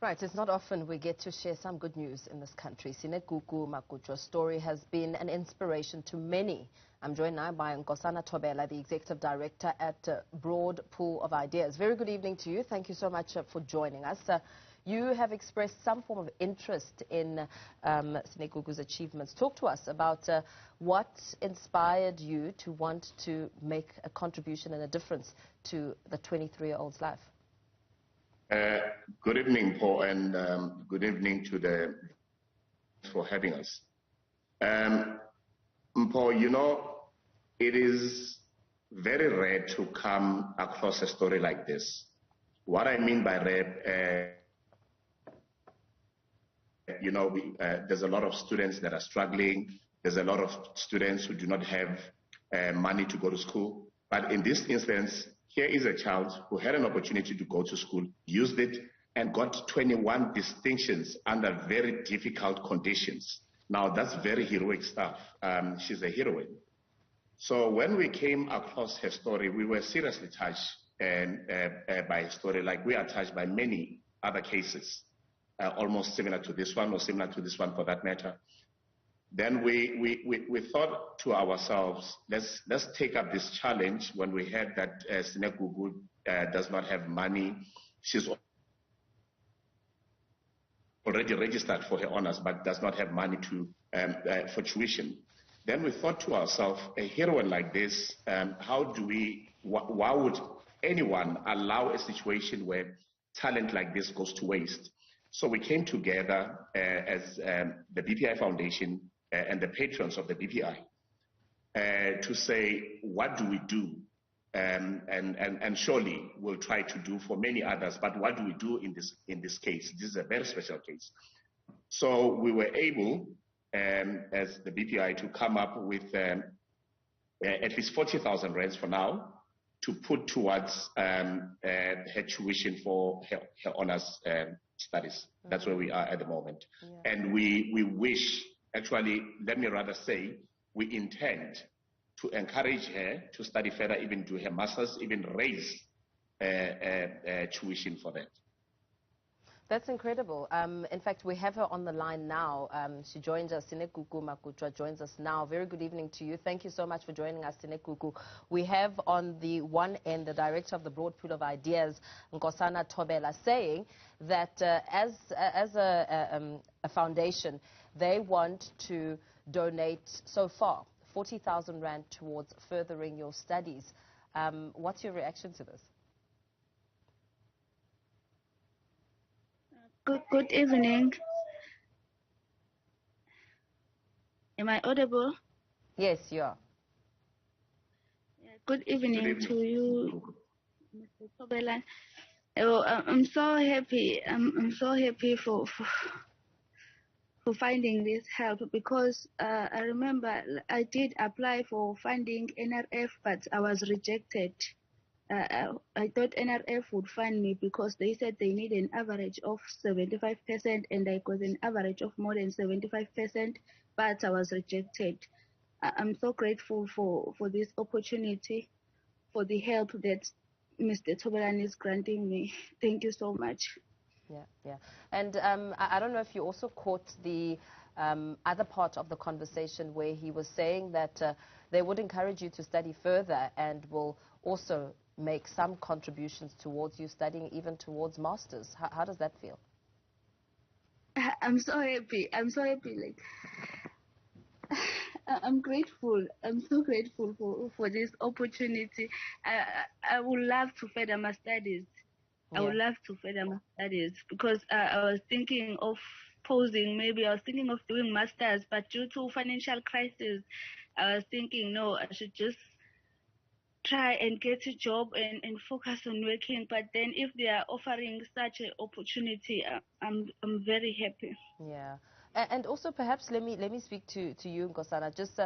Right, it's not often we get to share some good news in this country. Sinegugu Makutjo's story has been an inspiration to many. I'm joined now by Nkosana Thobela, the Executive Director at Broad Pool of Ideas. Very good evening to you. Thank you so much for joining us. You have expressed some form of interest in Sinegugu's achievements. Talk to us about what inspired you to want to make a contribution and a difference to the 23-year-old's life. Good evening, Paul, and good evening to the for having us. Paul, you know, it is very rare to come across a story like this. What I mean by rare, you know, there's a lot of students that are struggling. There's a lot of students who do not have money to go to school. But in this instance, here is a child who had an opportunity to go to school, used it, and got 21 distinctions under very difficult conditions. Now, that's very heroic stuff. She's a heroine. So when we came across her story, we were seriously touched by her story, like we are touched by many other cases, almost similar to this one, or similar to this one for that matter. Then we thought to ourselves, let's take up this challenge when we heard that Sinegugu does not have money. She's already registered for her honors, but does not have money for tuition. Then we thought to ourselves, a heroine like this, why would anyone allow a situation where talent like this goes to waste? So we came together as the BPI Foundation and the patrons of the BPI to say, what do we do? And surely we'll try to do for many others, but what do we do in this case? This is a very special case. So we were able, as the BPI, to come up with at least 40,000 rands for now to put towards her tuition for her honors studies. That's where we are at the moment. Yeah. And we wish, actually, let me rather say, we intend to encourage her to study further, even do her master's, even raise tuition for that. That's incredible. In fact, we have her on the line now. She joins us. Sinegugu Makutjo joins us now. Very good evening to you. Thank you so much for joining us, Sinegugu. We have on the one end the director of the Broad Pool of Ideas, Nkosana Thobela, saying that as a foundation, they want to donate so far 40,000 rand towards furthering your studies. What's your reaction to this? Good evening. Am I audible? Yes, you are. Yeah, good evening to you, Mr. Thobela. Oh, I'm so happy. I'm so happy for finding this help, because I remember I did apply for funding NRF, but I was rejected. I thought NRF would fund me because they said they need an average of 75%, and I got an average of more than 75%, but I was rejected. I'm so grateful for this opportunity, for the help that Mr. Thobela is granting me. Thank you so much. Yeah. And I don't know if you also caught the other part of the conversation where he was saying that they would encourage you to study further and will also make some contributions towards you studying, even towards masters. How does that feel? I'm so happy. I'm so happy. Like, I'm grateful. I'm so grateful for this opportunity. I would love to further my studies. Yeah. I would love to further my studies, because I was thinking of pausing. Maybe I was thinking of doing masters, but due to financial crisis, I was thinking, no, I should just try and get a job and focus on working. But then if they are offering such an opportunity, I'm very happy. Yeah. And also, perhaps let me speak to you, Nkosana, just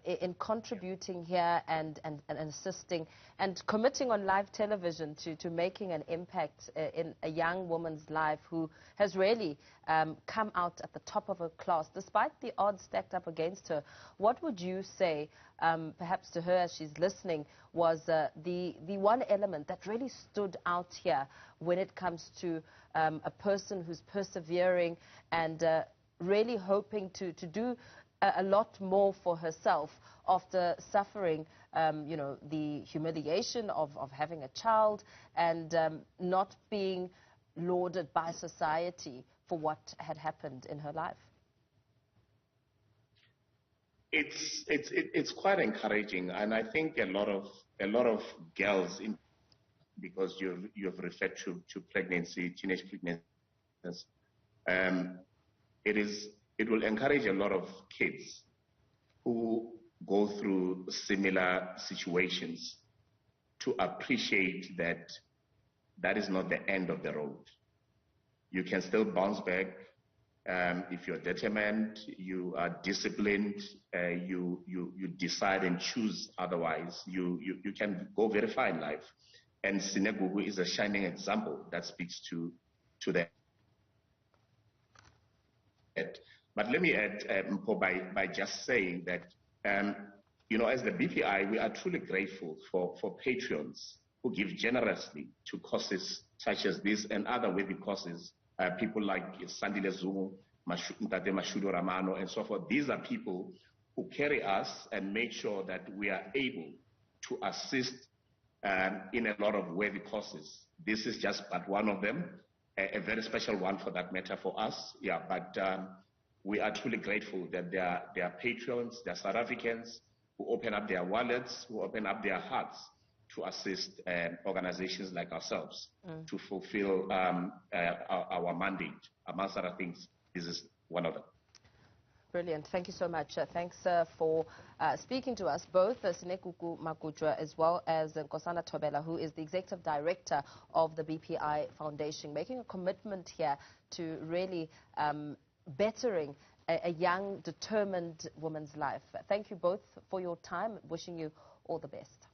in contributing here and assisting and committing on live television to making an impact in a young woman's life who has really come out at the top of her class, despite the odds stacked up against her. What would you say, perhaps to her as she's listening, was the one element that really stood out here when it comes to a person who's persevering and really hoping to do a lot more for herself after suffering, you know, the humiliation of having a child and not being lauded by society for what had happened in her life. It's quite encouraging, and I think a lot of girls, because you've referred to pregnancy, teenage pregnancy, it will encourage a lot of kids who go through similar situations to appreciate that that is not the end of the road. You can still bounce back if you're determined, you are disciplined, you decide and choose otherwise. You can go very far in life. And Sinegugu is a shining example that speaks to that. But let me add, Mpo, by just saying that, you know, as the BPI, we are truly grateful for patrons who give generously to causes such as this and other worthy causes. People like Sandile Zungu, Ntate Mashudo Ramano, and so forth. These are people who carry us and make sure that we are able to assist in a lot of worthy causes. This is just but one of them, a very special one for that matter for us. Yeah, but we are truly grateful that there are patrons, there are South Africans who open up their wallets, who open up their hearts to assist organizations like ourselves to fulfill our mandate. Amongst other things, this is one of them. Brilliant. Thank you so much. Thanks for speaking to us, both Sinegugu Makutwa as well as Nkosana Thobela, who is the Executive Director of the BPI Foundation, making a commitment here to really bettering a young, determined woman's life. Thank you both for your time. Wishing you all the best.